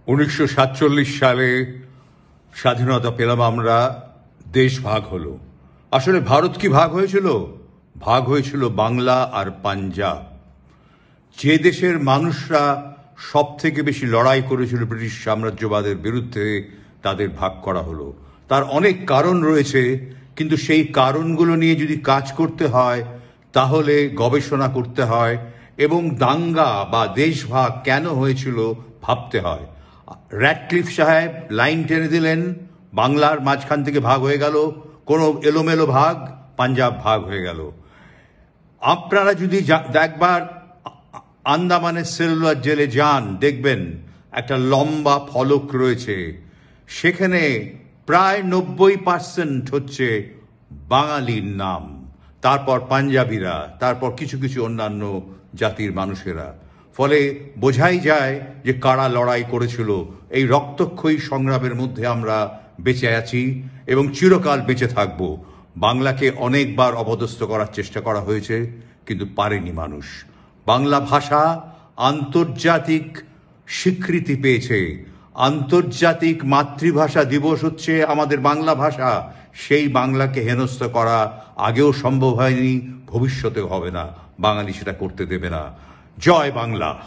1947 সালে স্বাধীনতা পেলাম আমরা, দেশ ভাগ হলো। আসলে ভারত কি ভাগ হয়েছিল? ভাগ হয়েছিল বাংলা আর পাঞ্জাব। যে দেশের মানুষরা সব থেকে বেশি লড়াই করেছিল ব্রিটিশ সাম্রাজ্যবাদের বিরুদ্ধে, তাদের ভাগ করা হলো। তার অনেক কারণ রয়েছে, কিন্তু সেই কারণগুলো নিয়ে যদি কাজ করতে হয় তাহলে গবেষণা করতে হয় এবং দাঙ্গা বা দেশভাগ কেন হয়েছিল ভাবতে হয়। র্যাডক্লিফ সাহেব লাইন টেনে দিলেন, বাংলার মাঝখান থেকে ভাগ হয়ে গেল, কোনো এলোমেলো ভাগ, পাঞ্জাব ভাগ হয়ে গেল। আপনারা যদি একবার আন্দামানের সেলুলার জেলে যান, দেখবেন একটা লম্বা ফলক রয়েছে, সেখানে প্রায় 90% হচ্ছে বাঙালির নাম, তারপর পাঞ্জাবিরা, তারপর কিছু কিছু অন্যান্য জাতির মানুষেরা। ফলে বোঝাই যায় যে কারা লড়াই করেছিল। এই রক্তক্ষয়ী সংগ্রামের মধ্যে আমরা বেঁচে আছি এবং চিরকাল বেঁচে থাকব। বাংলাকে অনেকবার অপদস্থ করার চেষ্টা করা হয়েছে, কিন্তু পারেনি মানুষ। বাংলা ভাষা আন্তর্জাতিক স্বীকৃতি পেয়েছে। আন্তর্জাতিক মাতৃভাষা দিবস হচ্ছে আমাদের বাংলা ভাষা। সেই বাংলাকে হেনস্থা করা আগেও সম্ভব হয়নি, ভবিষ্যতেও হবে না। বাঙালি সেটা করতে দেবে না। জয় বাংলা।